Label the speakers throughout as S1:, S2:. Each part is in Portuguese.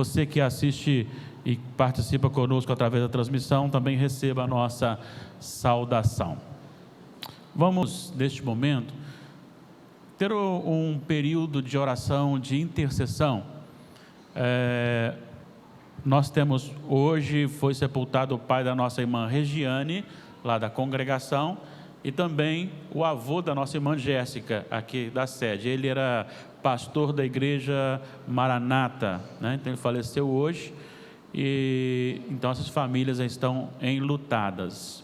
S1: Você que assiste e participa conosco através da transmissão, também receba a nossa saudação. Vamos, neste momento, ter um período de oração, de intercessão. Nós temos, hoje foi sepultado o pai da nossa irmã Regiane, lá da congregação, e também o avô da nossa irmã Jéssica, aqui da sede. Ele era pastor da igreja Maranata, né? Então ele faleceu hoje, e então essas famílias estão enlutadas.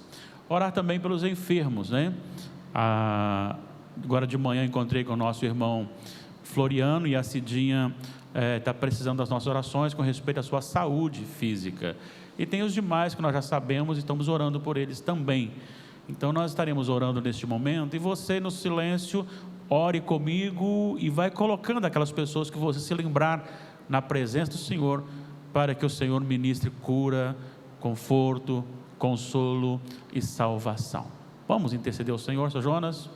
S1: Orar também pelos enfermos, né? Agora de manhã encontrei com o nosso irmão Floriano, e a Cidinha está precisando das nossas orações com respeito à sua saúde física. E tem os demais que nós já sabemos e estamos orando por eles também. Então nós estaremos orando neste momento, e você no silêncio, ore comigo e vai colocando aquelas pessoas que você se lembrar na presença do Senhor, para que o Senhor ministre cura, conforto, consolo e salvação. Vamos interceder ao Senhor, Sr. Jonas?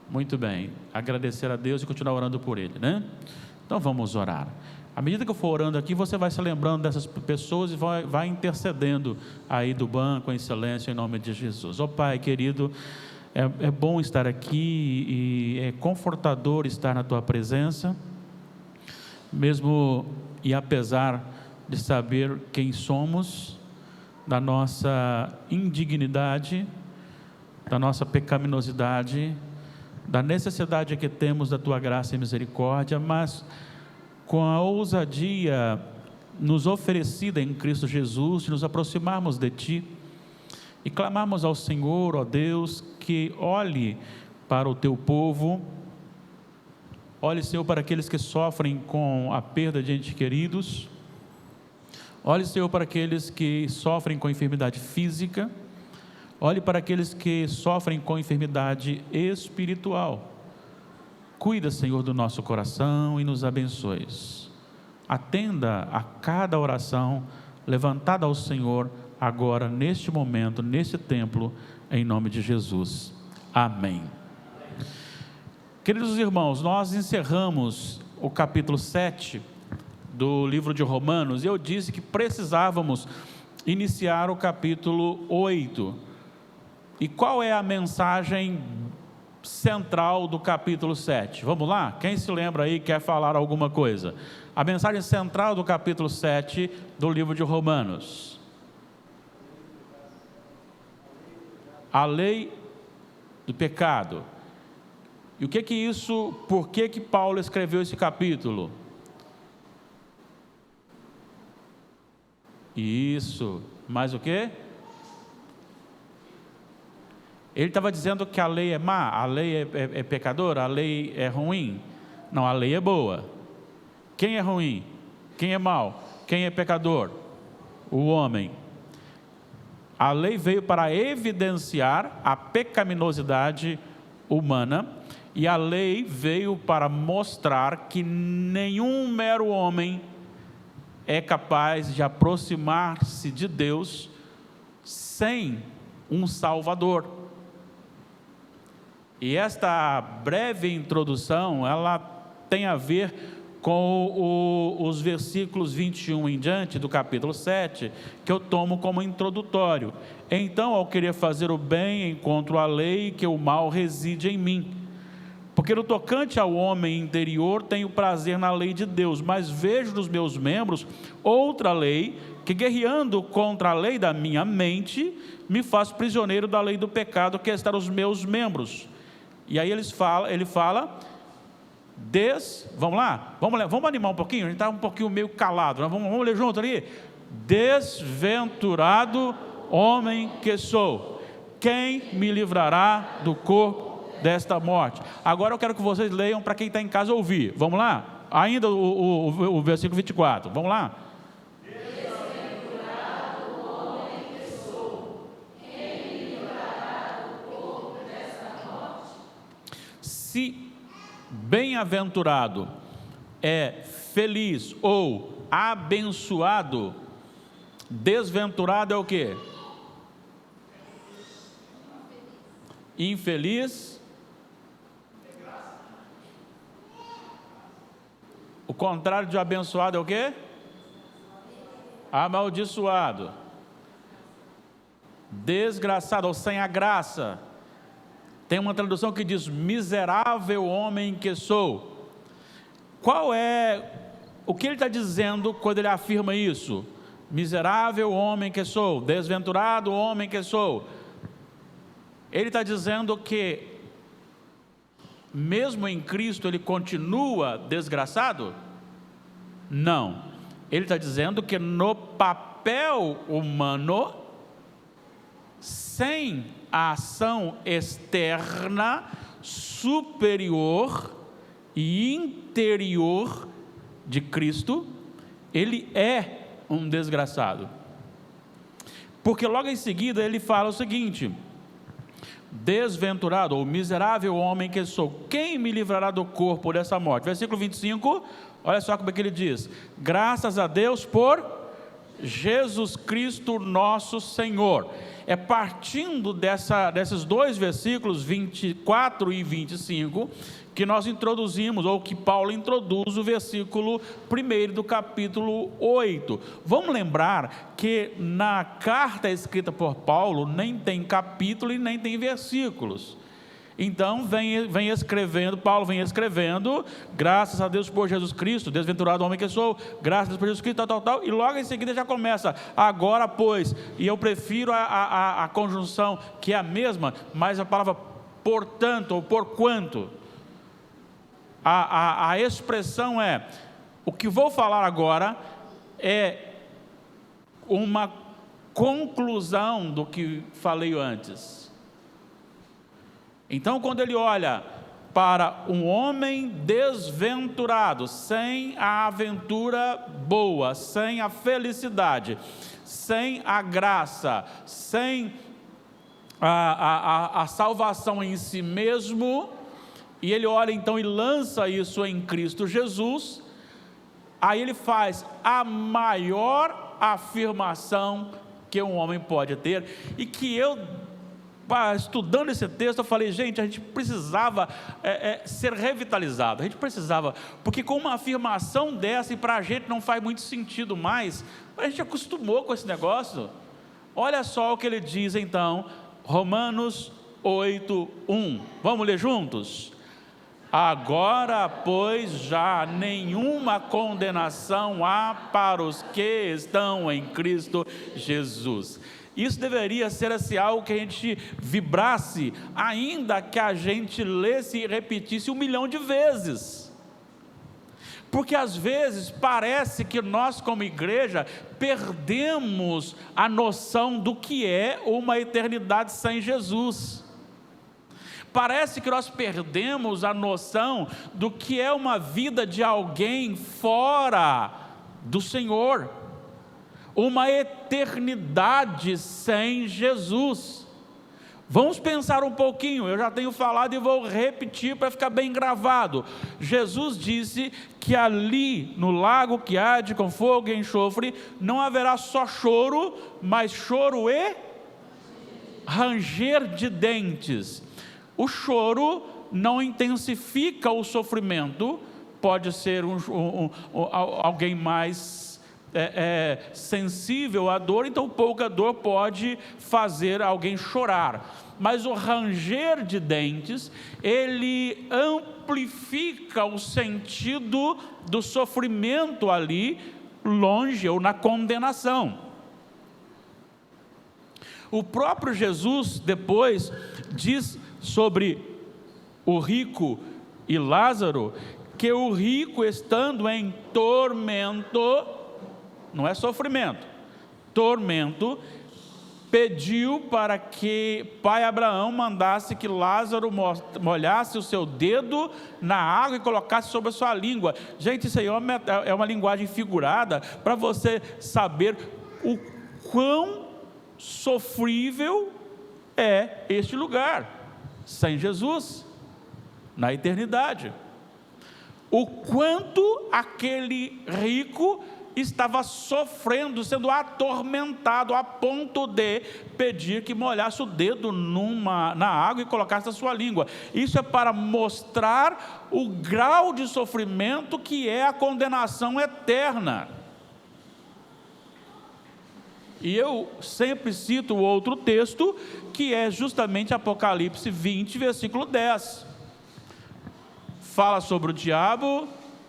S1: Muito bem, agradecer a Deus e continuar orando por ele, né? Então vamos orar. À medida que eu for orando aqui, você vai se lembrando dessas pessoas e vai intercedendo aí do banco em silêncio, em nome de Jesus. Ó Pai querido, é bom estar aqui e é confortador estar na Tua presença, mesmo e apesar de saber quem somos, da nossa indignidade, da nossa pecaminosidade, da necessidade que temos da Tua graça e misericórdia, mas com a ousadia nos oferecida em Cristo Jesus, de nos aproximarmos de Ti e clamarmos ao Senhor, ó Deus, que olhe para o Teu povo, olhe, Senhor, para aqueles que sofrem com a perda de entes queridos, olhe, Senhor, para aqueles que sofrem com enfermidade física, olhe para aqueles que sofrem com enfermidade espiritual. Cuida, Senhor, do nosso coração e nos abençoes. Atenda a cada oração levantada ao Senhor agora, neste momento, neste templo, em nome de Jesus. Amém. Queridos irmãos, nós encerramos o capítulo 7 do livro de Romanos, e eu disse que precisávamos iniciar o capítulo 8. E qual é a mensagem central do capítulo 7? Vamos lá? Quem se lembra aí, quer falar alguma coisa? A mensagem central do capítulo 7 do livro de Romanos: a lei do pecado. E o que que isso, por que que Paulo escreveu esse capítulo? Isso, mais o quê? Ele estava dizendo que a lei é má, a lei é pecadora, a lei é ruim. Não, a lei é boa. Quem é ruim? Quem é mau? Quem é pecador? O homem. A lei veio para evidenciar a pecaminosidade humana, e a lei veio para mostrar que nenhum mero homem é capaz de aproximar-se de Deus sem um Salvador. E esta breve introdução, ela tem a ver com os versículos 21 em diante do capítulo 7, que eu tomo como introdutório. Então, ao querer fazer o bem, encontro a lei, que o mal reside em mim. Porque no tocante ao homem interior, tenho prazer na lei de Deus, mas vejo nos meus membros outra lei, que guerreando contra a lei da minha mente, me faz prisioneiro da lei do pecado, que está nos meus membros. E aí ele fala, vamos lá, vamos animar um pouquinho, a gente está um pouquinho meio calado, né? Vamos ler junto ali. Desventurado homem que sou, quem me livrará do corpo desta morte? Agora eu quero que vocês leiam para quem está em casa ouvir. Vamos lá? Ainda o versículo 24, vamos lá? Se bem-aventurado é feliz ou abençoado, desventurado é o quê? Infeliz O contrário de abençoado é o quê? Amaldiçoado. Desgraçado, ou sem a graça. Tem uma tradução que diz: miserável homem que sou. Qual é, o que ele está dizendo quando ele afirma isso? Miserável homem que sou, desventurado homem que sou. Ele está dizendo que, mesmo em Cristo, ele continua desgraçado? Não. Ele está dizendo que no papel humano, sem a ação externa, superior e interior de Cristo, ele é um desgraçado. Porque logo em seguida ele fala o seguinte: desventurado ou miserável homem que sou, quem me livrará do corpo dessa morte? Versículo 25, olha só como é que ele diz: graças a Deus por Jesus Cristo nosso Senhor. É partindo desses dois versículos 24 e 25 que nós introduzimos, ou que Paulo introduz o versículo 1 do capítulo 8. Vamos lembrar que na carta escrita por Paulo nem tem capítulo e nem tem versículos. Então Paulo vem escrevendo, graças a Deus por Jesus Cristo, desventurado homem que sou, graças a Deus por Jesus Cristo, tal, e logo em seguida já começa, agora pois, e eu prefiro a conjunção que é a mesma, mas a palavra portanto, ou porquanto, a expressão é, o que vou falar agora é uma conclusão do que falei antes. Então, quando ele olha para um homem desventurado, sem a aventura boa, sem a felicidade, sem a graça, sem a salvação em si mesmo, e ele olha então e lança isso em Cristo Jesus, aí ele faz a maior afirmação que um homem pode ter, e que eu, estudando esse texto, eu falei, gente, a gente precisava ser revitalizado, a gente precisava, porque com uma afirmação dessa, e para a gente não faz muito sentido mais, a gente acostumou com esse negócio. Olha só o que ele diz então, Romanos 8:1, vamos ler juntos? Agora, pois, já nenhuma condenação há para os que estão em Cristo Jesus. Isso deveria ser assim, algo que a gente vibrasse, ainda que a gente lesse e repetisse 1 milhão de vezes. Porque às vezes parece que nós como igreja perdemos a noção do que é uma eternidade sem Jesus. Parece que nós perdemos a noção do que é uma vida de alguém fora do Senhor. Uma eternidade sem Jesus. Vamos pensar um pouquinho, eu já tenho falado e vou repetir para ficar bem gravado. Jesus disse que ali no lago que arde com fogo e enxofre, não haverá só choro, mas choro e ranger de dentes. O choro não intensifica o sofrimento, pode ser alguém mais sensível à dor, então pouca dor pode fazer alguém chorar, mas o ranger de dentes, ele amplifica o sentido do sofrimento ali, longe ou na condenação. O próprio Jesus depois diz sobre o rico e Lázaro, que o rico estando em tormento, não é sofrimento, tormento, pediu para que pai Abraão mandasse que Lázaro molhasse o seu dedo na água e colocasse sobre a sua língua. Gente, isso aí é uma linguagem figurada, para você saber o quão sofrível é este lugar, sem Jesus, na eternidade. O quanto aquele rico estava sofrendo, sendo atormentado, a ponto de pedir que molhasse o dedo na água e colocasse na sua língua. Isso é para mostrar o grau de sofrimento que é a condenação eterna. E eu sempre cito outro texto, que é justamente Apocalipse 20, versículo 10. Fala sobre o diabo,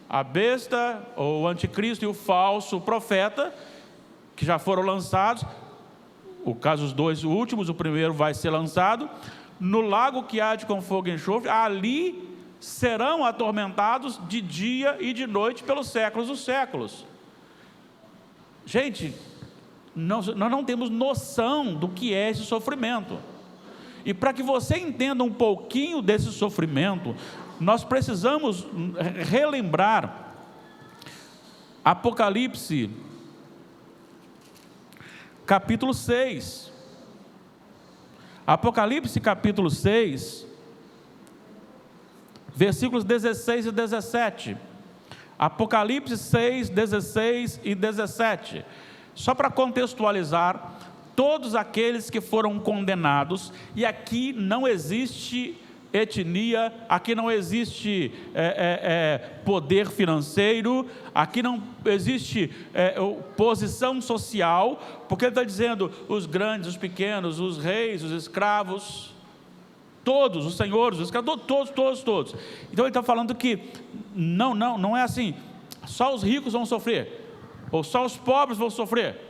S1: a besta, o anticristo e o falso profeta, que já foram lançados. O caso dos dois últimos, o primeiro vai ser lançado no lago que arde com fogo e enxofre. Ali serão atormentados de dia e de noite pelos séculos dos séculos. Gente, nós não temos noção do que é esse sofrimento. E para que você entenda um pouquinho desse sofrimento, nós precisamos relembrar Apocalipse capítulo 6. Apocalipse capítulo 6, versículos 16 e 17. Apocalipse 6, 16 e 17. Só para contextualizar, todos aqueles que foram condenados, e aqui não existe etnia, aqui não existe poder financeiro, aqui não existe posição social, porque ele está dizendo os grandes, os pequenos, os reis, os escravos, todos, os senhores, os escravos, todos. Então ele está falando que não é assim, só os ricos vão sofrer, ou só os pobres vão sofrer.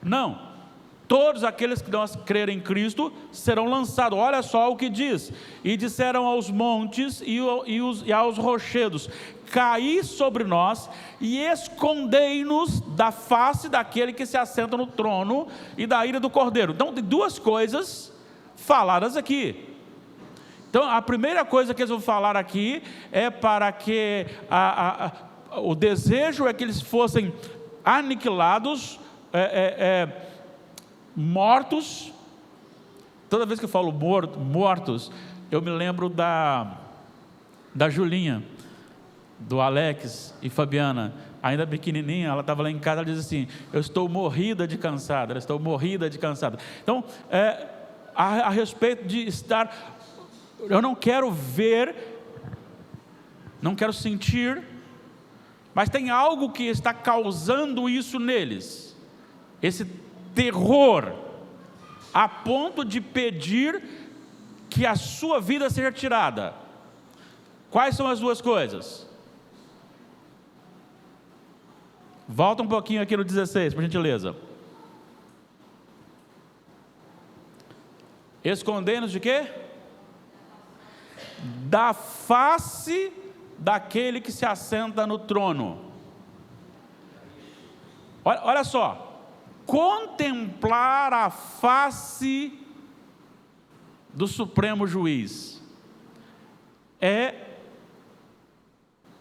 S1: Não. Todos aqueles que não crerem em Cristo serão lançados. Olha só o que diz: e disseram aos montes e aos rochedos: caí sobre nós e escondei-nos da face daquele que se assenta no trono e da ira do Cordeiro. Então tem duas coisas faladas aqui. Então a primeira coisa que eles vão falar aqui é para que o desejo é que eles fossem aniquilados, mortos. Toda vez que eu falo mortos, eu me lembro da Julinha, do Alex e Fabiana, ainda pequenininha. Ela estava lá em casa, ela diz assim: eu estou morrida de cansada, Então, a respeito de estar, eu não quero ver, não quero sentir, mas tem algo que está causando isso neles, esse terror, a ponto de pedir que a sua vida seja tirada. Quais são as duas coisas? Volta um pouquinho aqui no 16, por gentileza. Escondendo-nos de quê? Da face daquele que se assenta no trono. Olha só. Contemplar a face do Supremo Juiz é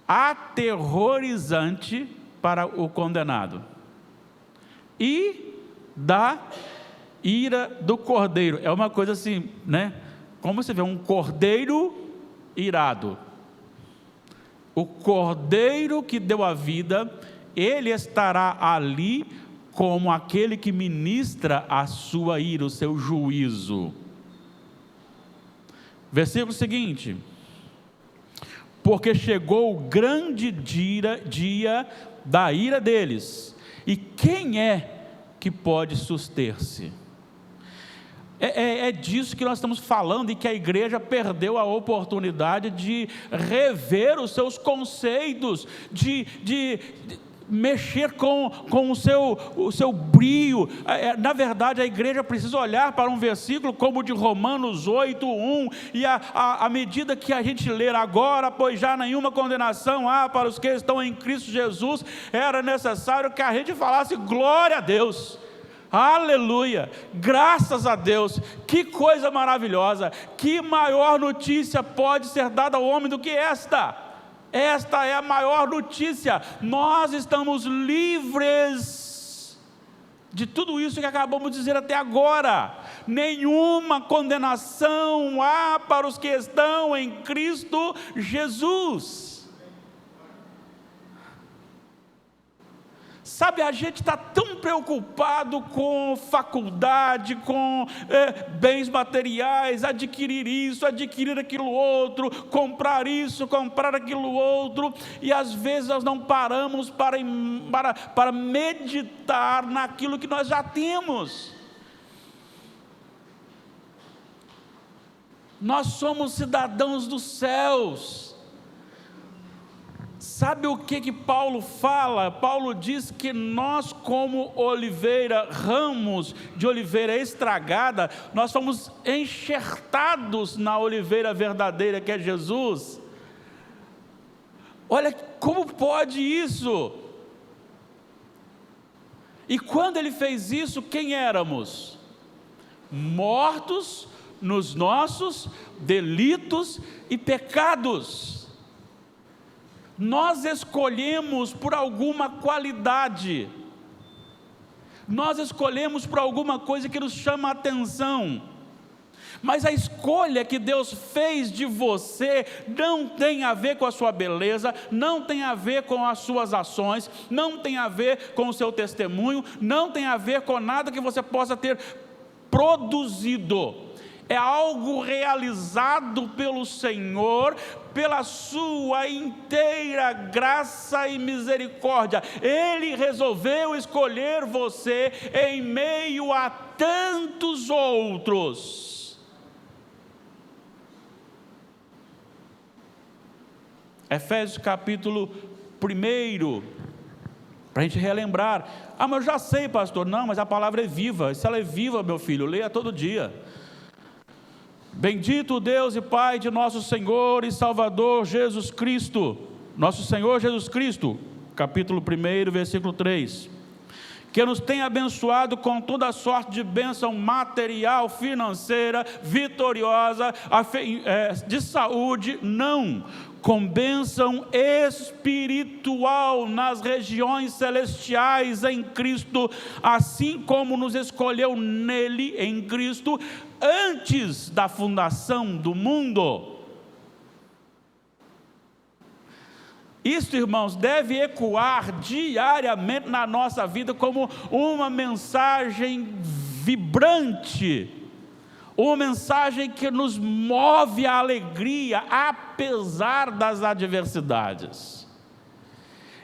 S1: aterrorizante para o condenado, e da ira do Cordeiro, é uma coisa assim, né? Como você vê um cordeiro irado, o Cordeiro que deu a vida, ele estará ali como aquele que ministra a sua ira, o seu juízo. Versículo seguinte: porque chegou o grande dia da ira deles, e quem é que pode suster-se? É disso que nós estamos falando, e que a igreja perdeu a oportunidade de rever os seus conceitos, de mexer com o seu brio. Na verdade, a igreja precisa olhar para um versículo como o de Romanos 8:1, e à medida que a gente ler agora, pois já nenhuma condenação há para os que estão em Cristo Jesus, era necessário que a gente falasse glória a Deus, aleluia, graças a Deus. Que coisa maravilhosa, que maior notícia pode ser dada ao homem do que esta? Esta é a maior notícia. Nós estamos livres de tudo isso que acabamos de dizer até agora. Nenhuma condenação há para os que estão em Cristo Jesus. Sabe, a gente está tão preocupado com faculdade, com bens materiais, adquirir isso, adquirir aquilo outro, comprar isso, comprar aquilo outro, e às vezes nós não paramos para meditar naquilo que nós já temos. Nós somos cidadãos dos céus. Sabe o que Paulo fala? Paulo diz que nós, como oliveira, ramos de oliveira estragada, nós fomos enxertados na oliveira verdadeira, que é Jesus. Olha como pode isso? E quando ele fez isso, quem éramos? Mortos nos nossos delitos e pecados. Nós escolhemos por alguma qualidade, nós escolhemos por alguma coisa que nos chama a atenção, mas a escolha que Deus fez de você não tem a ver com a sua beleza, não tem a ver com as suas ações, não tem a ver com o seu testemunho, não tem a ver com nada que você possa ter produzido. É algo realizado pelo Senhor, pela sua inteira graça e misericórdia. Ele resolveu escolher você em meio a tantos outros. Efésios capítulo 1, para a gente relembrar. Mas eu já sei, pastor. Não, mas a palavra é viva. Se ela é viva, meu filho, leia todo dia. Bendito o Deus e Pai de nosso Senhor e Salvador Jesus Cristo, nosso Senhor Jesus Cristo, capítulo 1, versículo 3, que nos tem abençoado com toda a sorte de bênção material, financeira, vitoriosa, de saúde, não, com bênção espiritual nas regiões celestiais em Cristo, assim como nos escolheu nele, em Cristo, antes da fundação do mundo. Isso, irmãos, deve ecoar diariamente na nossa vida como uma mensagem vibrante, uma mensagem que nos move à alegria, apesar das adversidades.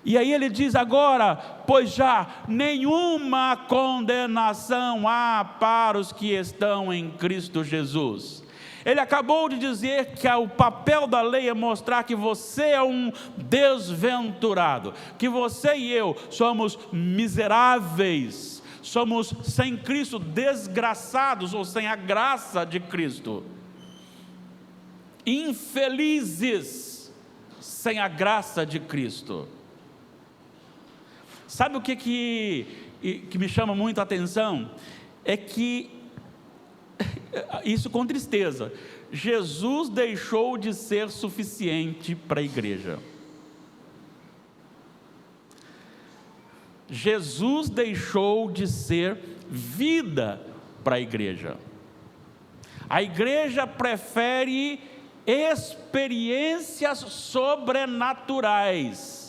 S1: E aí ele diz agora: pois já nenhuma condenação há para os que estão em Cristo Jesus. Ele acabou de dizer que o papel da lei é mostrar que você é um desventurado, que você e eu somos miseráveis, somos sem Cristo desgraçados, ou sem a graça de Cristo, infelizes sem a graça de Cristo. Sabe o que me chama muito a atenção? É que, isso com tristeza, Jesus deixou de ser suficiente para a igreja. Jesus deixou de ser vida para a igreja. A igreja prefere experiências sobrenaturais.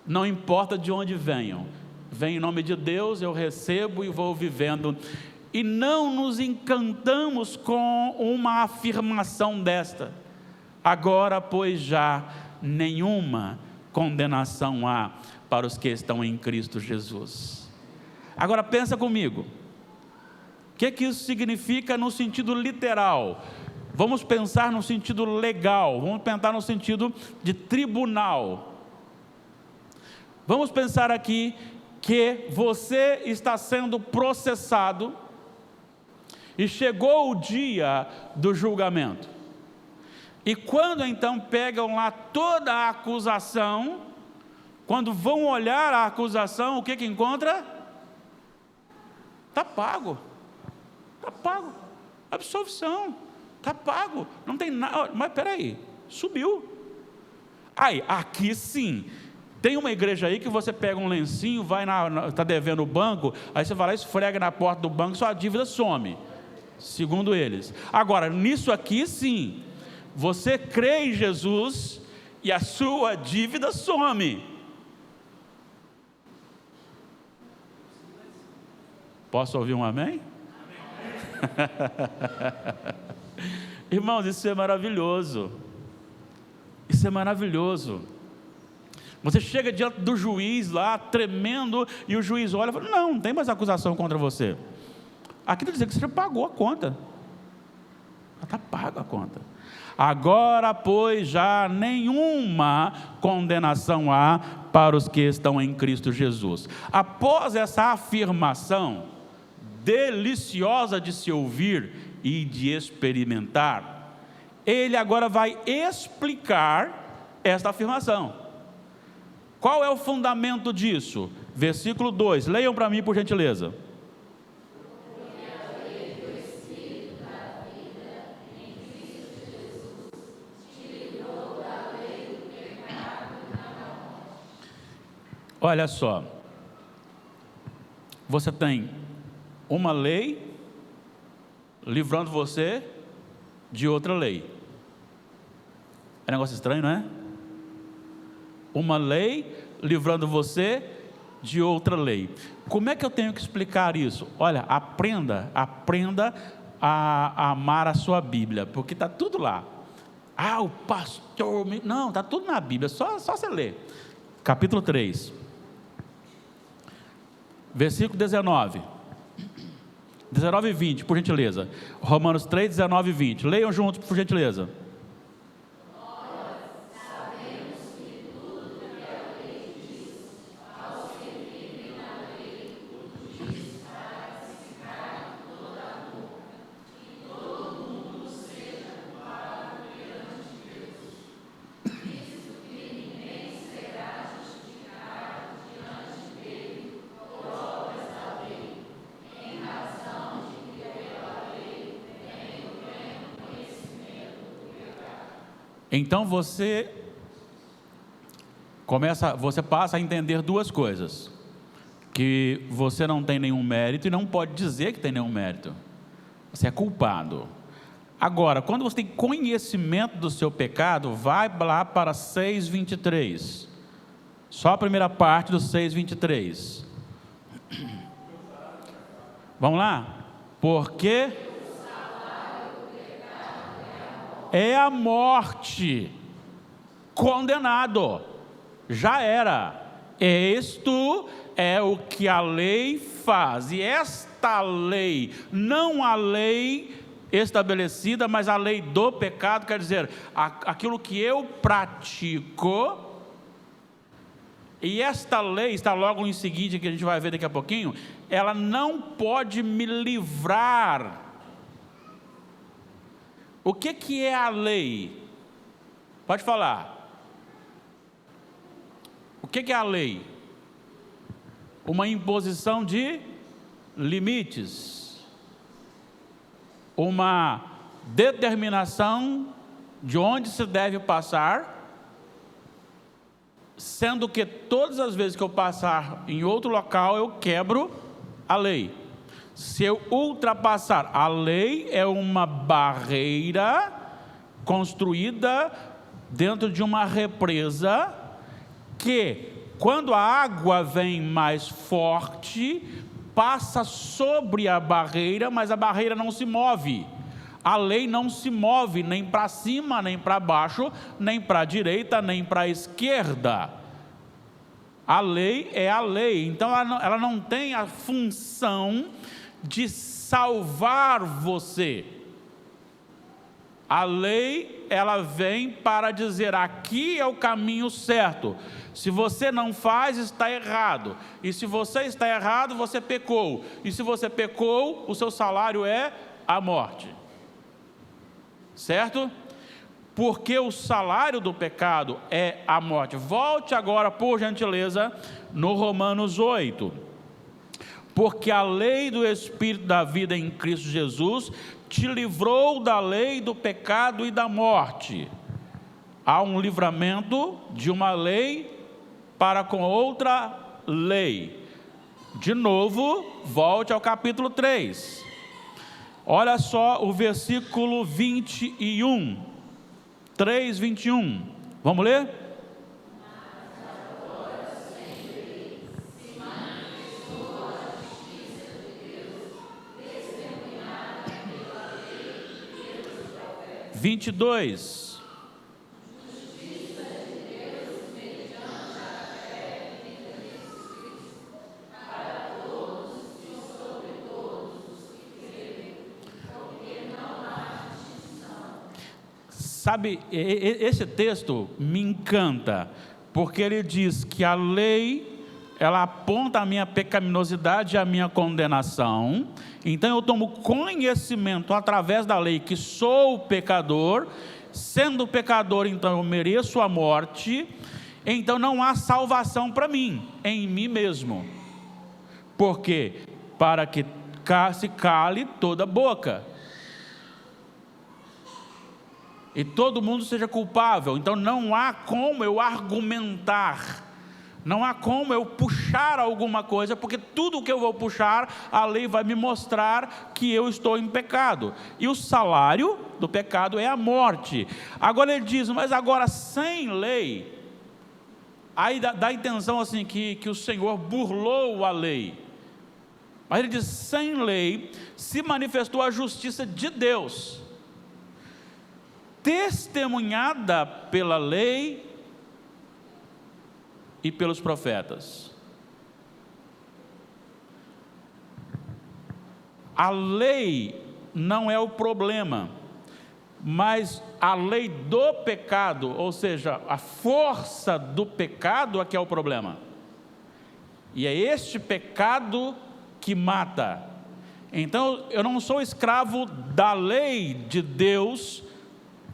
S1: Não importa de onde venham, vem em nome de Deus, eu recebo e vou vivendo, e não nos encantamos com uma afirmação desta: agora, pois já nenhuma condenação há para os que estão em Cristo Jesus. Agora pensa comigo, o que isso significa no sentido literal? Vamos pensar no sentido legal, vamos pensar no sentido de tribunal. Vamos pensar aqui que você está sendo processado e chegou o dia do julgamento. E quando então pegam lá toda a acusação, quando vão olhar a acusação, o que encontra? Está pago, absolvição, está pago, não tem nada. Mas peraí, subiu. Aí, aqui sim. Tem uma igreja aí que você pega um lencinho, vai está devendo o banco, aí você vai lá, esfrega na porta do banco, sua dívida some, segundo eles. Agora, nisso aqui sim, você crê em Jesus e a sua dívida some. Posso ouvir um amém? Irmãos, isso é maravilhoso. Isso é maravilhoso. Você chega diante do juiz lá, tremendo, e o juiz olha e fala: não tem mais acusação contra você. Aqui está dizendo que você já pagou a conta. Já está paga a conta. Agora, pois, já nenhuma condenação há para os que estão em Cristo Jesus. Após essa afirmação deliciosa de se ouvir e de experimentar, ele agora vai explicar esta afirmação. Qual é o fundamento disso? Versículo 2, leiam para mim, por gentileza. Olha só, você tem uma lei livrando você de outra lei. É um negócio estranho, não é? Uma lei livrando você de outra lei. Como é que eu tenho que explicar isso? Olha, aprenda a amar a sua Bíblia, porque está tudo lá. Ah, o pastor... Não, está tudo na Bíblia, só você ler. Capítulo 3. Versículo 19 e 20, por gentileza. Romanos 3, 19 e 20. Leiam juntos, por gentileza. Então você passa a entender duas coisas: que você não tem nenhum mérito e não pode dizer que tem nenhum mérito. Você é culpado. Agora, quando você tem conhecimento do seu pecado, vai lá para 6:23. Só a primeira parte do 6:23. Vamos lá? Porque é a morte, condenado, já era. Isto é o que a lei faz, e esta lei, não a lei estabelecida, mas a lei do pecado, quer dizer, aquilo que eu pratico, e esta lei está logo em seguida, que a gente vai ver daqui a pouquinho, ela não pode me livrar. O que é a lei? Pode falar. O que é a lei? Uma imposição de limites, uma determinação de onde se deve passar, sendo que todas as vezes que eu passar em outro local, eu quebro a lei. Se eu ultrapassar, a lei é uma barreira construída dentro de uma represa que, quando a água vem mais forte, passa sobre a barreira, mas a barreira não se move. A lei não se move nem para cima, nem para baixo, nem para a direita, nem para a esquerda. A lei é a lei, então ela não tem a função de salvar você. A lei, ela vem para dizer: aqui é o caminho certo. Se você não faz, está errado. E se você está errado, você pecou. E se você pecou, o seu salário é a morte. Certo? Porque o salário do pecado é a morte. Volte agora, por gentileza, no Romanos 8. Porque a lei do Espírito da vida em Cristo Jesus te livrou da lei do pecado e da morte. Há um livramento de uma lei para com outra lei. De novo, volte ao capítulo 3. Olha só o versículo 21. 3:21. Vamos ler? 22. Sabe, esse texto me encanta, porque ele diz que a lei, ela aponta a minha pecaminosidade e a minha condenação. Então eu tomo conhecimento através da lei que sou pecador. Sendo pecador, então eu mereço a morte. Então não há salvação para mim, em mim mesmo. Porque para que se cale toda boca e todo mundo seja culpável. Então não há como eu argumentar, não há como eu puxar alguma coisa, porque tudo que eu vou puxar, a lei vai me mostrar que eu estou em pecado, e o salário do pecado é a morte. Agora ele diz, mas agora sem lei, aí dá a intenção assim, que o Senhor burlou a lei, mas ele diz, sem lei, se manifestou a justiça de Deus, testemunhada pela lei e pelos profetas. A lei não é o problema, mas a lei do pecado, ou seja, a força do pecado é que é o problema, e é este pecado que mata. Então eu não sou escravo da lei de Deus,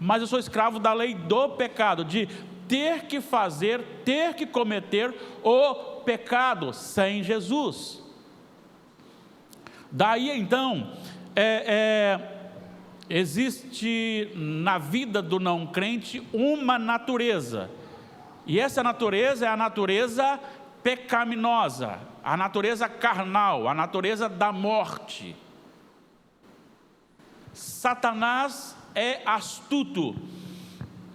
S1: mas eu sou escravo da lei do pecado, de ter que fazer, ter que cometer o pecado sem Jesus. Daí então, existe na vida do não crente uma natureza, e essa natureza é a natureza pecaminosa, a natureza carnal, a natureza da morte. Satanás é astuto,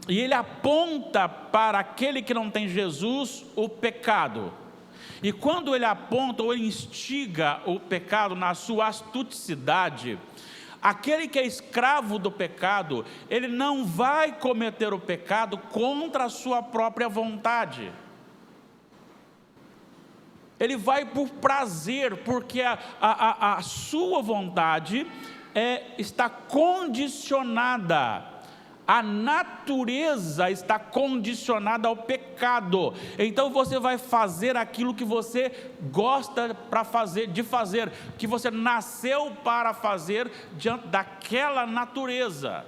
S1: e ele aponta para aquele que não tem Jesus o pecado, e quando ele aponta ou ele instiga o pecado na sua astuticidade, aquele que é escravo do pecado, ele não vai cometer o pecado contra a sua própria vontade, ele vai por prazer, porque a sua vontade está condicionada, a natureza está condicionada ao pecado. Então você vai fazer aquilo que você gosta de fazer, que você nasceu para fazer diante daquela natureza.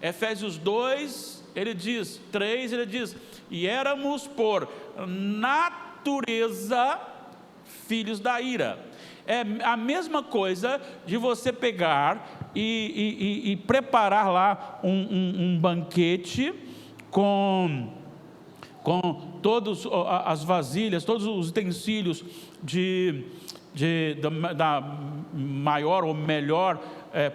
S1: Efésios 2, ele diz, 3, ele diz, e éramos por natureza filhos da ira. É a mesma coisa de você pegar e preparar lá um banquete com todas as vasilhas, todos os utensílios da maior ou melhor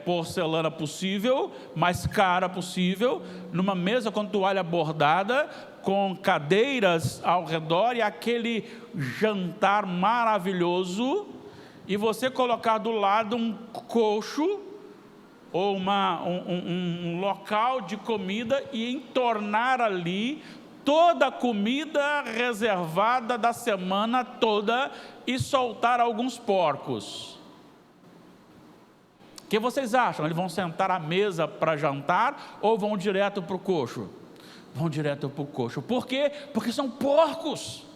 S1: porcelana possível, mais cara possível, numa mesa com toalha bordada, com cadeiras ao redor e aquele jantar maravilhoso, e você colocar do lado um coxo ou um local de comida e entornar ali toda a comida reservada da semana toda e soltar alguns porcos. O que vocês acham? Eles vão sentar à mesa para jantar ou vão direto para o coxo? Vão direto para o coxo. Por quê? Porque são porcos.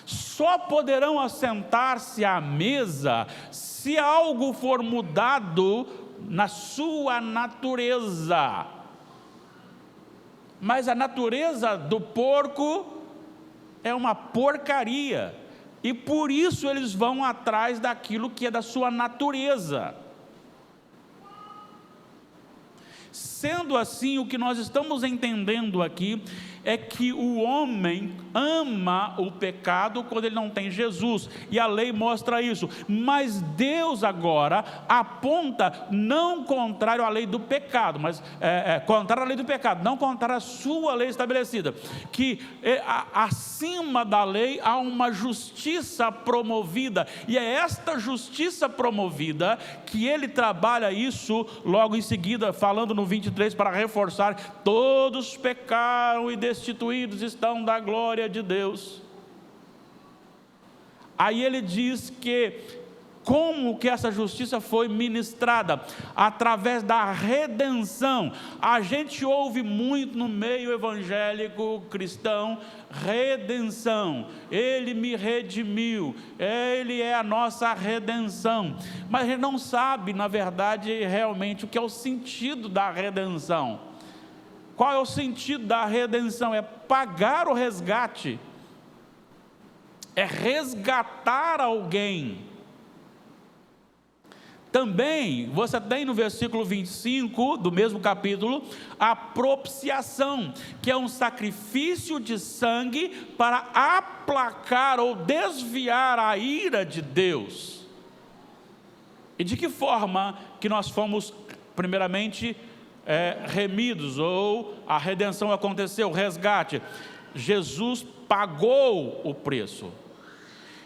S1: Só poderão assentar-se à mesa se algo for mudado na sua natureza. Mas a natureza do porco é uma porcaria, e por isso eles vão atrás daquilo que é da sua natureza. Sendo assim, o que nós estamos entendendo aqui é que o homem ama o pecado quando ele não tem Jesus, e a lei mostra isso. Mas Deus agora aponta não contrário à lei do pecado, mas contrário à lei do pecado, não contrário à sua lei estabelecida, que acima da lei há uma justiça promovida, e é esta justiça promovida que ele trabalha isso logo em seguida, falando no 23, para reforçar: todos pecaram e destituídos estão da glória de Deus. Aí ele diz que como que essa justiça foi ministrada? Através da redenção. A gente ouve muito no meio evangélico cristão: redenção, Ele me redimiu, Ele é a nossa redenção. Mas a gente não sabe, na verdade, realmente o que é o sentido da redenção. Qual é o sentido da redenção? É pagar o resgate, é resgatar alguém. Também, você tem no versículo 25 do mesmo capítulo, a propiciação, que é um sacrifício de sangue para aplacar ou desviar a ira de Deus. E de que forma que nós fomos, primeiramente, remidos, ou a redenção aconteceu, o resgate? Jesus pagou o preço.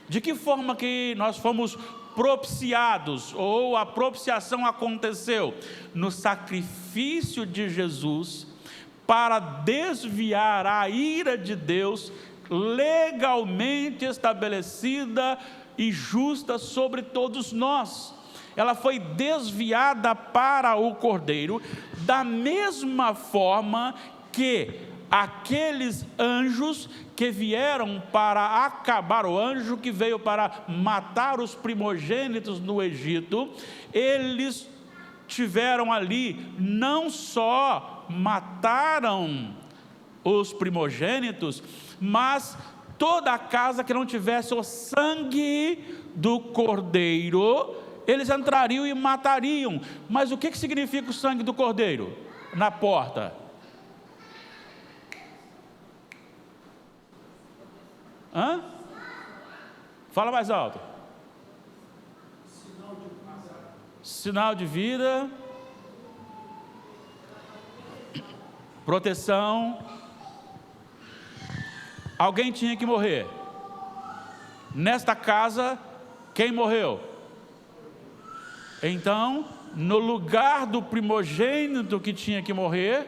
S1: De que forma que nós fomos propiciados, ou a propiciação aconteceu? No sacrifício de Jesus, para desviar a ira de Deus, legalmente estabelecida e justa sobre todos nós. Ela foi desviada para o Cordeiro, da mesma forma que aqueles anjos que vieram para acabar, o anjo que veio para matar os primogênitos no Egito, eles tiveram ali, não só mataram os primogênitos, mas toda a casa que não tivesse o sangue do Cordeiro, eles entrariam e matariam. Mas o que significa o sangue do Cordeiro? Na porta. Hã? Fala mais alto. Sinal de vida, proteção. Alguém tinha que morrer. Nesta casa, quem morreu? Então, no lugar do primogênito que tinha que morrer,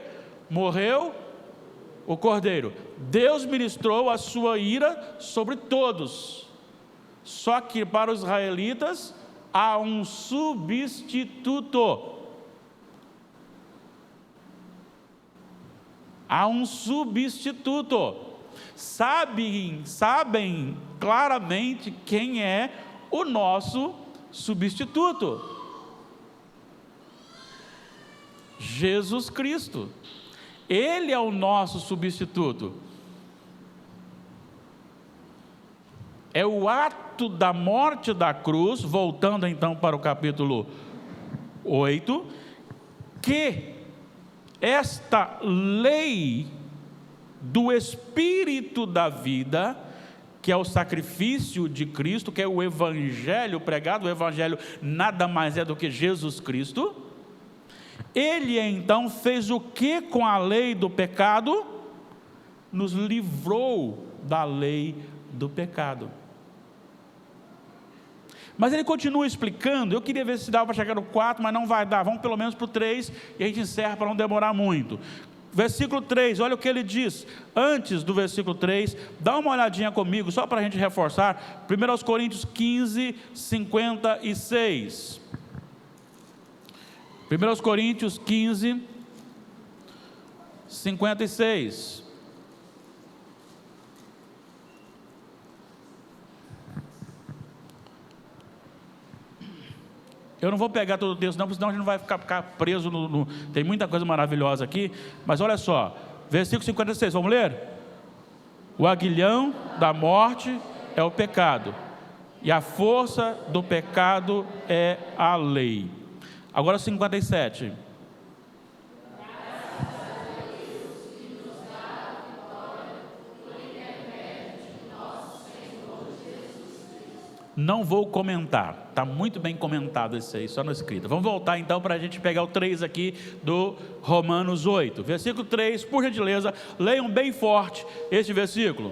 S1: morreu o Cordeiro. Deus ministrou a sua ira sobre todos. Só que para os israelitas há um substituto. Há um substituto. Sabem claramente quem é o nosso substituto: Jesus Cristo. Ele é o nosso substituto. É o ato da morte da cruz, voltando então para o capítulo 8, que esta lei do Espírito da vida, que é o sacrifício de Cristo, que é o Evangelho pregado, o Evangelho nada mais é do que Jesus Cristo. Ele então fez o que com a lei do pecado? Nos livrou da lei do pecado. Mas ele continua explicando. Eu queria ver se dava para chegar no 4, mas não vai dar. Vamos pelo menos para o 3 e a gente encerra para não demorar muito. Versículo 3, olha o que ele diz. Antes do versículo 3, dá uma olhadinha comigo, só para a gente reforçar. 1 Coríntios 15, 56. 1 Coríntios 15, 56. Eu não vou pegar todo o texto não, porque senão a gente não vai ficar preso Tem muita coisa maravilhosa aqui, mas olha só, versículo 56, vamos ler? O aguilhão da morte é o pecado, e a força do pecado é a lei. Agora 57. Não vou comentar, está muito bem comentado isso aí, só na escrita. Vamos voltar então para a gente pegar o 3 aqui do Romanos 8, versículo 3, por gentileza, leiam bem forte este versículo.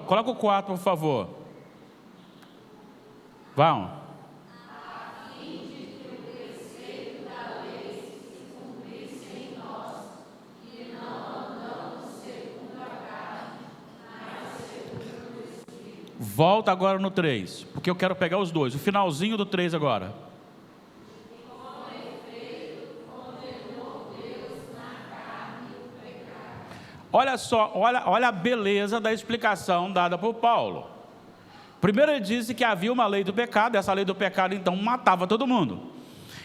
S1: Coloca o 4, por favor. Vão. Volta agora no 3, porque eu quero pegar os dois. O finalzinho do 3 agora. Olha só, olha a beleza da explicação dada por Paulo. Primeiro ele disse que havia uma lei do pecado, essa lei do pecado então matava todo mundo.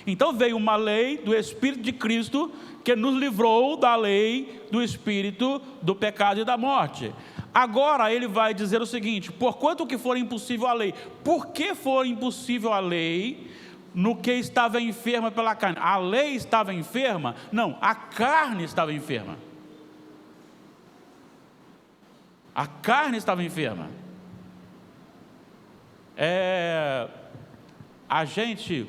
S1: Então veio uma lei do Espírito de Cristo que nos livrou da lei do Espírito do pecado e da morte. Agora ele vai dizer o seguinte: porquanto que for impossível a lei. Por que for impossível a lei no que estava enferma pela carne? A lei estava enferma? Não, a carne estava enferma. A carne estava enferma. A gente,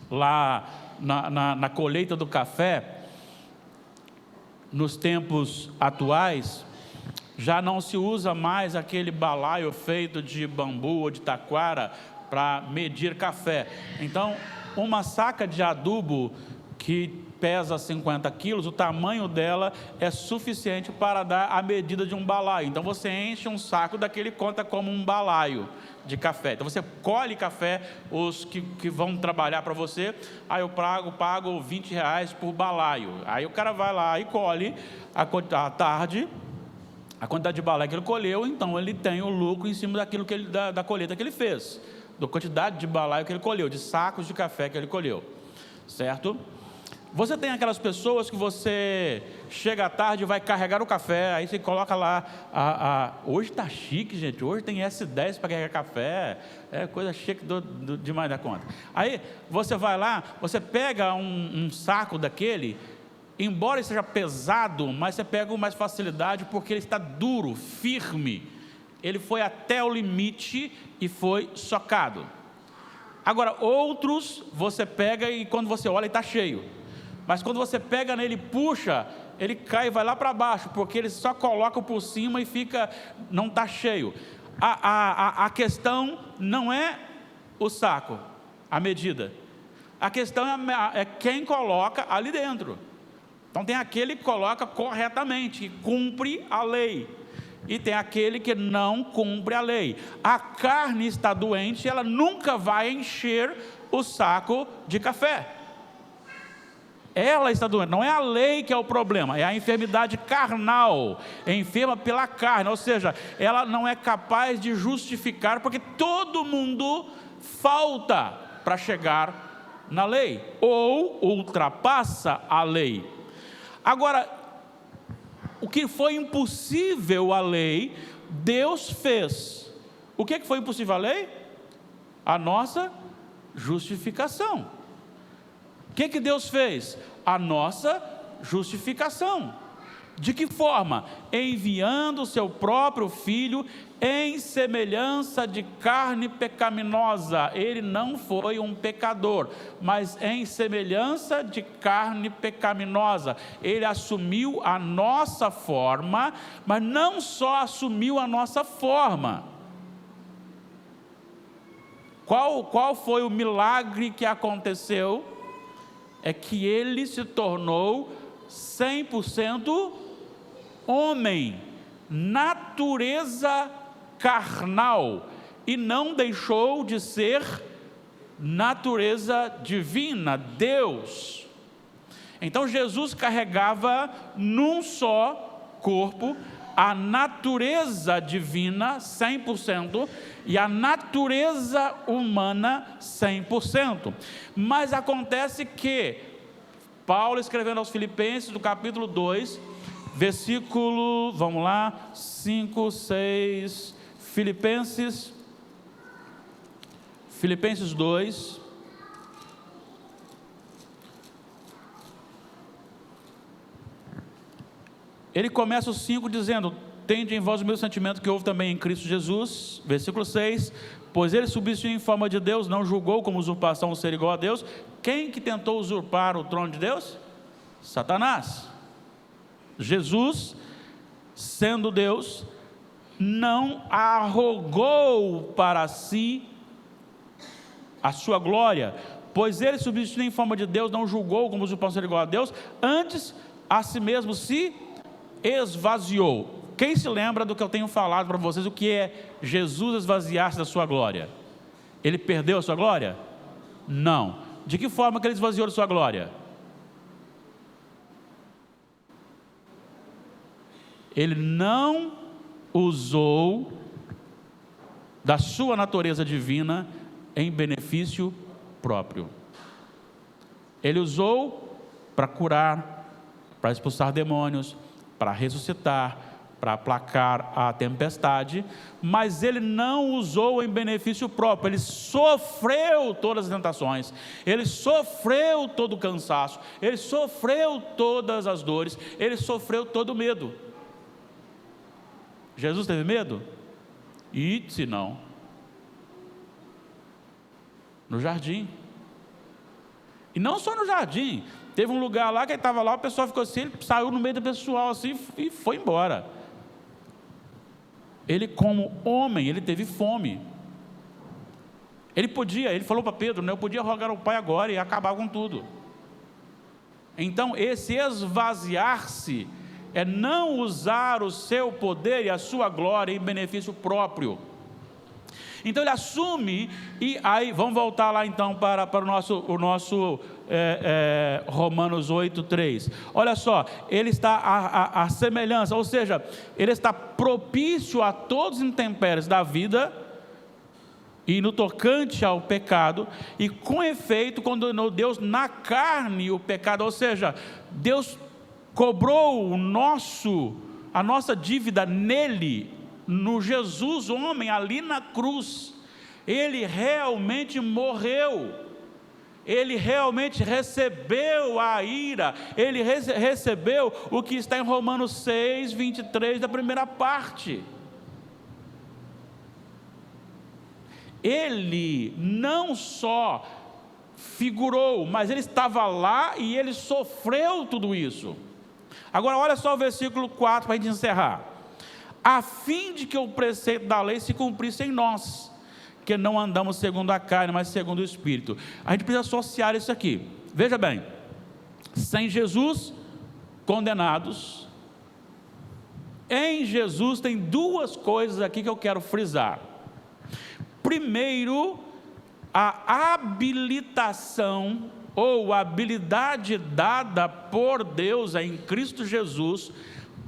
S1: lá na colheita do café, nos tempos atuais, já não se usa mais aquele balaio feito de bambu ou de taquara para medir café. Então, uma saca de adubo que pesa 50 quilos, o tamanho dela é suficiente para dar a medida de um balaio. Então você enche um saco daquele, conta como um balaio de café. Então você colhe café, os que vão trabalhar para você, aí eu pago R$20 por balaio. Aí o cara vai lá e colhe à tarde a quantidade de balaio que ele colheu, então ele tem o lucro em cima daquilo que da colheita que ele fez, da quantidade de balaio que ele colheu, de sacos de café que ele colheu, certo? Você tem aquelas pessoas que você chega à tarde e vai carregar o café, aí você coloca lá, hoje está chique, gente, hoje tem S10 para carregar café, é coisa chique demais da conta. Aí você vai lá, você pega um saco daquele, embora ele seja pesado, mas você pega com mais facilidade porque ele está duro, firme, ele foi até o limite e foi socado. Agora outros, você pega e quando você olha ele está cheio. Mas quando você pega nele e puxa, ele cai e vai lá para baixo, porque ele só coloca por cima e não está cheio. A questão não é o saco, a medida. A questão é quem coloca ali dentro. Então tem aquele que coloca corretamente, que cumpre a lei. E tem aquele que não cumpre a lei. A carne está doente, ela nunca vai encher o saco de café. Ela está doente, não é a lei que é o problema, é a enfermidade carnal, é enferma pela carne, ou seja, ela não é capaz de justificar, porque todo mundo falta para chegar na lei, ou ultrapassa a lei. Agora, o que foi impossível a lei, Deus fez. O que foi impossível a lei? A nossa justificação. O que Deus fez? A nossa justificação. De que forma? Enviando o seu próprio Filho em semelhança de carne pecaminosa. Ele não foi um pecador, mas em semelhança de carne pecaminosa. Ele assumiu a nossa forma, mas não só assumiu a nossa forma. Qual foi o milagre que aconteceu? É que ele se tornou 100% homem, natureza carnal, e não deixou de ser natureza divina, Deus. Então Jesus carregava num só corpo a natureza divina 100% e a natureza humana 100%. Mas acontece que Paulo, escrevendo aos Filipenses, no capítulo 2, versículo, vamos lá, 5, 6, Filipenses 2. Ele começa o 5 dizendo: tende em vós o mesmo sentimento que houve também em Cristo Jesus. Versículo 6, pois ele subsistiu em forma de Deus, não julgou como usurpação o ser igual a Deus. Quem que tentou usurpar o trono de Deus? Satanás. Jesus, sendo Deus, não arrogou para si a sua glória, pois ele subsistiu em forma de Deus, não julgou como usurpação o ser igual a Deus, antes a si mesmo se esvaziou. Quem se lembra do que eu tenho falado para vocês, o que é Jesus esvaziar-se da sua glória? Ele perdeu a sua glória? Não. De que forma que ele esvaziou da sua glória? Ele não usou da sua natureza divina em benefício próprio. Ele usou para curar, para expulsar demônios, para ressuscitar, para aplacar a tempestade, mas ele não usou em benefício próprio. Ele sofreu todas as tentações, ele sofreu todo o cansaço, ele sofreu todas as dores, ele sofreu todo o medo. Jesus teve medo? E se não? No jardim. E não só no jardim, teve um lugar lá que ele estava lá, o pessoal ficou assim, ele saiu no meio do pessoal assim e foi embora. Ele, como homem, ele teve fome. Ele falou para Pedro, eu podia rogar ao Pai agora e acabar com tudo. Então esse esvaziar-se é não usar o seu poder e a sua glória em benefício próprio. Então ele assume, e aí vamos voltar lá então para o nosso Romanos 8:3. Olha só, ele está a semelhança, ou seja, ele está propício a todos os intempéries da vida e no tocante ao pecado, e com efeito condenou Deus na carne o pecado, ou seja, Deus cobrou a nossa dívida nele, no Jesus homem, ali na cruz. Ele realmente morreu, ele realmente recebeu a ira, ele recebeu o que está em Romanos 6:23 da primeira parte. Ele não só figurou, mas ele estava lá e ele sofreu tudo isso. Agora olha só o versículo 4 para a gente encerrar. A fim de que o preceito da lei se cumprisse em nós, que não andamos segundo a carne, mas segundo o Espírito. A gente precisa associar isso aqui. Veja bem, sem Jesus, condenados. Em Jesus tem duas coisas aqui que eu quero frisar. Primeiro, a habilitação ou habilidade dada por Deus em Cristo Jesus,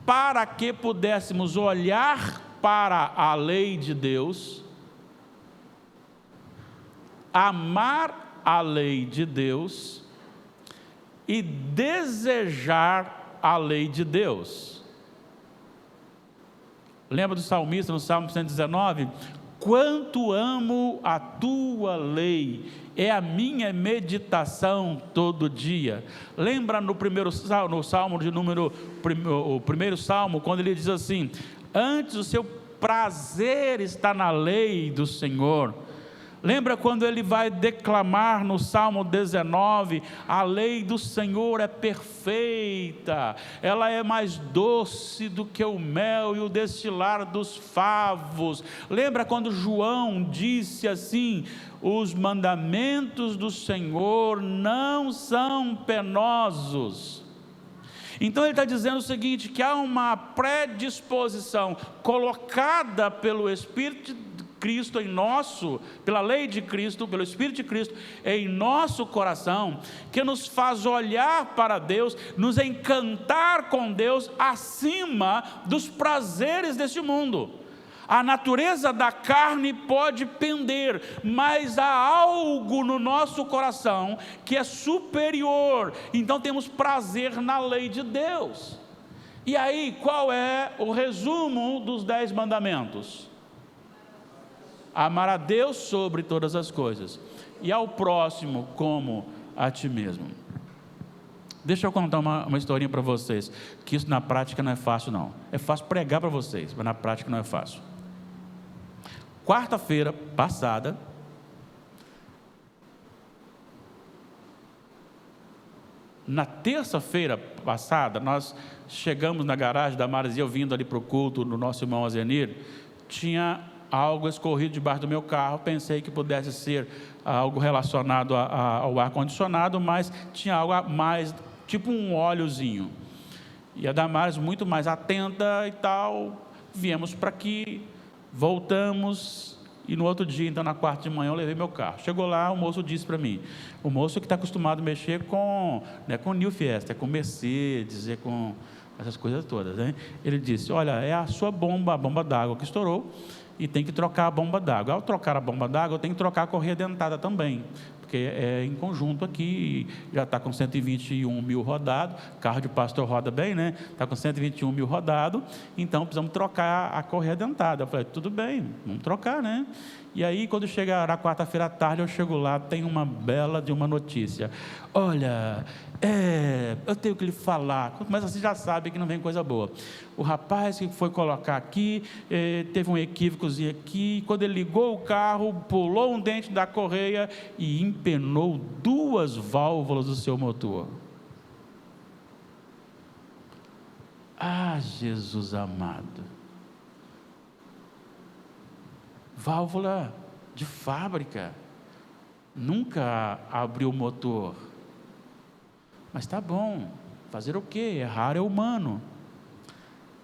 S1: para que pudéssemos olhar para a lei de Deus, amar a lei de Deus e desejar a lei de Deus. Lembra do salmista no Salmo 119? Quanto amo a tua lei, é a minha meditação todo dia. Lembra no primeiro salmo, no salmo de o primeiro salmo, quando ele diz assim: antes o seu prazer está na lei do Senhor. Lembra quando ele vai declamar no Salmo 19, a lei do Senhor é perfeita, ela é mais doce do que o mel e o destilar dos favos. Lembra quando João disse assim: os mandamentos do Senhor não são penosos. Então ele está dizendo o seguinte, que há uma predisposição colocada pelo Espírito de Cristo em nosso, pela lei de Cristo, pelo Espírito de Cristo em nosso coração, que nos faz olhar para Deus, nos encantar com Deus acima dos prazeres deste mundo. A natureza da carne pode pender, mas há algo no nosso coração que é superior. Então temos prazer na lei de Deus. E aí, qual é o resumo dos 10 mandamentos? Amar a Deus sobre todas as coisas, e ao próximo como a ti mesmo. Deixa eu contar uma historinha para vocês, que isso na prática não é fácil não. É fácil pregar para vocês, mas na prática não é fácil. Quarta-feira passada, na terça-feira passada, nós chegamos na garagem da Marizia, eu vindo ali para o culto do nosso irmão Azenir, tinha algo escorrido debaixo do meu carro. Pensei que pudesse ser algo relacionado ao ar-condicionado, mas tinha algo mais, tipo um óleozinho. E a Damares muito mais atenta e tal, viemos para aqui, voltamos, e no outro dia, então na quarta de manhã, eu levei meu carro. Chegou lá, o moço disse para mim, o moço que está acostumado a mexer com New Fiesta, com Mercedes, com essas coisas todas, né? Ele disse, olha, é a sua bomba, a bomba d'água que estourou, e tem que trocar a bomba d'água. Ao trocar a bomba d'água, eu tenho que trocar a correia dentada também, porque é em conjunto aqui, já está com 121 mil rodado, carro de pastor roda bem, né? Está com 121 mil rodado, então precisamos trocar a correia dentada. Eu falei, tudo bem, vamos trocar, né? E aí, quando chega na quarta-feira à tarde, eu chego lá, tem uma bela de uma notícia. Olha, eu tenho que lhe falar, mas você já sabe que não vem coisa boa. O rapaz que foi colocar aqui, teve um equívocozinho aqui, quando ele ligou o carro, pulou um dente da correia e empenou 2 válvulas do seu motor. Ah, Jesus amado. Válvula de fábrica, nunca abriu o motor. Mas tá bom, fazer o quê? Errar é humano.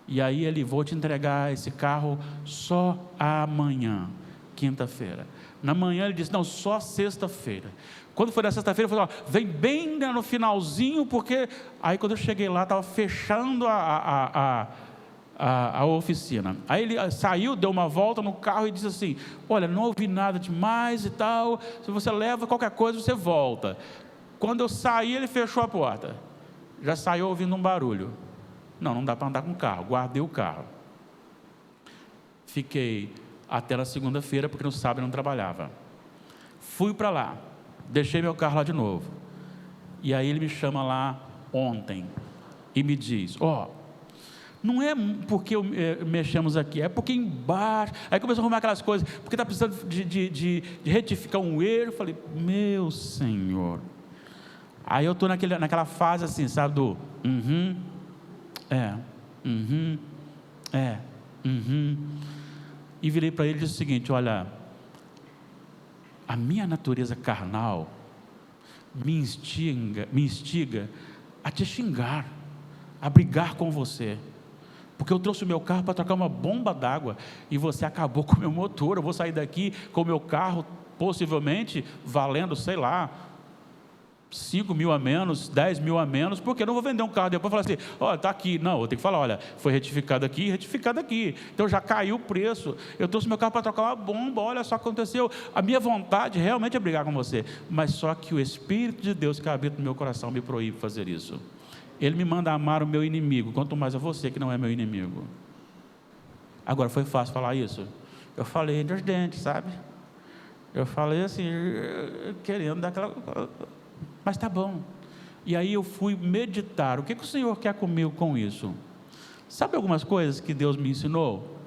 S1: E aí ele, vou te entregar esse carro só amanhã, quinta-feira. Na manhã ele disse, não, só sexta-feira. Quando foi na sexta-feira, ele falou, vem bem no finalzinho, porque... Aí quando eu cheguei lá, estava fechando a oficina. Aí ele saiu, deu uma volta no carro e disse assim, olha, não ouvi nada demais e tal, se você leva qualquer coisa, você volta. Quando eu saí, ele fechou a porta. Já saiu ouvindo um barulho. Não dá para andar com o carro. Guardei o carro. Fiquei até na segunda-feira, porque no sábado eu não trabalhava. Fui para lá. Deixei meu carro lá de novo. E aí ele me chama lá ontem. E me diz, não é porque mexemos aqui, é porque embaixo... Aí começou a arrumar aquelas coisas, porque está precisando de retificar um erro. Eu falei, meu Senhor... Aí eu estou naquela fase assim, sabe, do e virei para ele e disse o seguinte, olha, a minha natureza carnal me instiga a te xingar, a brigar com você, porque eu trouxe o meu carro para trocar uma bomba d'água, e você acabou com o meu motor. Eu vou sair daqui com o meu carro, possivelmente, valendo, sei lá, 5 mil a menos, 10 mil a menos, porque eu não vou vender um carro depois e falar assim, olha, está aqui. Não, eu tenho que falar, olha, foi retificado aqui, então já caiu o preço, eu trouxe meu carro para trocar uma bomba, olha só o que aconteceu. A minha vontade realmente é brigar com você, mas só que o Espírito de Deus que habita no meu coração me proíbe fazer isso. Ele me manda amar o meu inimigo, quanto mais a você que não é meu inimigo. Agora, foi fácil falar isso? Eu falei entre os dentes, sabe? Eu falei assim, querendo dar aquela... Mas tá bom. E aí eu fui meditar. O que o Senhor quer comigo com isso? Sabe algumas coisas que Deus me ensinou?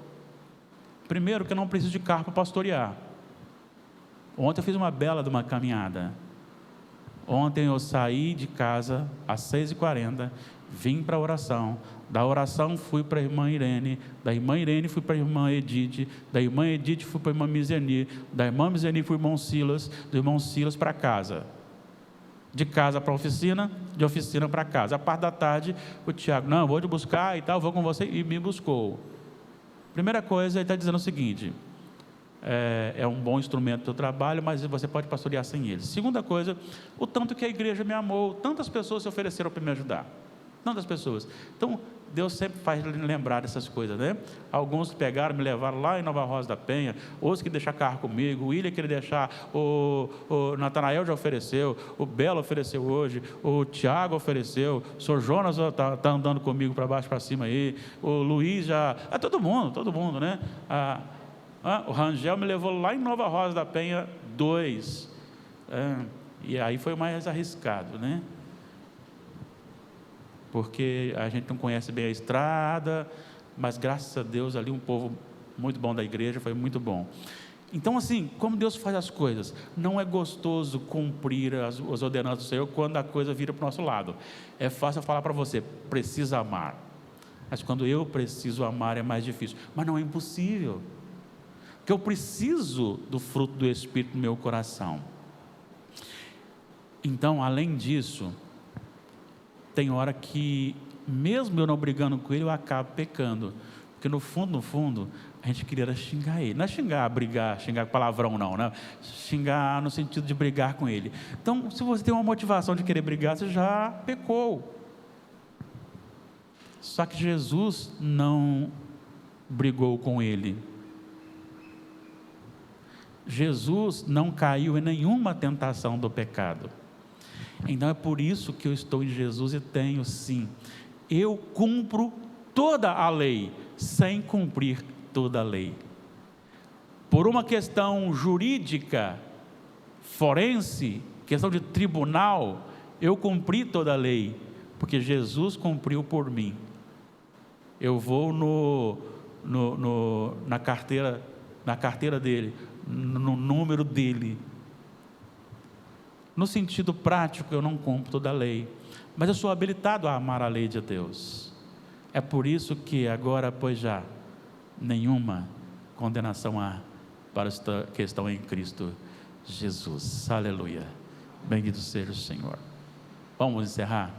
S1: Primeiro, que eu não preciso de carro para pastorear. Ontem eu fiz uma bela de uma caminhada. Ontem eu saí de casa às 6h40, vim para a oração. Da oração fui para a irmã Irene, da irmã Irene fui para a irmã Edith, da irmã Edith fui para a irmã Mizeni, da irmã Mizeni fui para o irmão Silas, do irmão Silas para casa. De casa para a oficina, de oficina para casa. A parte da tarde, o Tiago, não, vou te buscar e tal, vou com você, e me buscou. Primeira coisa, ele está dizendo o seguinte, é um bom instrumento do teu trabalho, mas você pode pastorear sem ele. Segunda coisa, o tanto que a igreja me amou, tantas pessoas se ofereceram para me ajudar. não das pessoas. Então, Deus sempre faz lembrar dessas coisas, né? Alguns pegaram, me levaram lá em Nova Rosa da Penha, outros que deixaram carro comigo, o William queria deixar, o Natanael já ofereceu, o Belo ofereceu hoje, o Tiago ofereceu, o Sr. Jonas está andando comigo para baixo, para cima aí, o Luiz já, todo mundo, né? O Rangel me levou lá em Nova Rosa da Penha 2, e aí foi mais arriscado, né? Porque a gente não conhece bem a estrada, mas graças a Deus ali um povo muito bom da igreja, foi muito bom. Então assim, como Deus faz as coisas, não é gostoso cumprir as ordenanças do Senhor quando a coisa vira para o nosso lado. É fácil eu falar para você, precisa amar, mas quando eu preciso amar é mais difícil, mas não é impossível, porque eu preciso do fruto do Espírito no meu coração. Então, além disso, tem hora que, mesmo eu não brigando com ele, eu acabo pecando. Porque no fundo, a gente queria xingar ele. Não é xingar, brigar, xingar palavrão não, né? Xingar no sentido de brigar com ele. Então, se você tem uma motivação de querer brigar, você já pecou. Só que Jesus não brigou com ele. Jesus não caiu em nenhuma tentação do pecado. Então é por isso que eu estou em Jesus e tenho sim, eu cumpro toda a lei, sem cumprir toda a lei. Por uma questão jurídica, forense, questão de tribunal, eu cumpri toda a lei, porque Jesus cumpriu por mim. Eu vou na carteira dele, no número dele. No sentido prático, eu não cumpro toda a lei, mas eu sou habilitado a amar a lei de Deus. É por isso que agora, pois já, nenhuma condenação há para os que estão em Cristo Jesus. Aleluia. Bendito seja o Senhor. Vamos encerrar.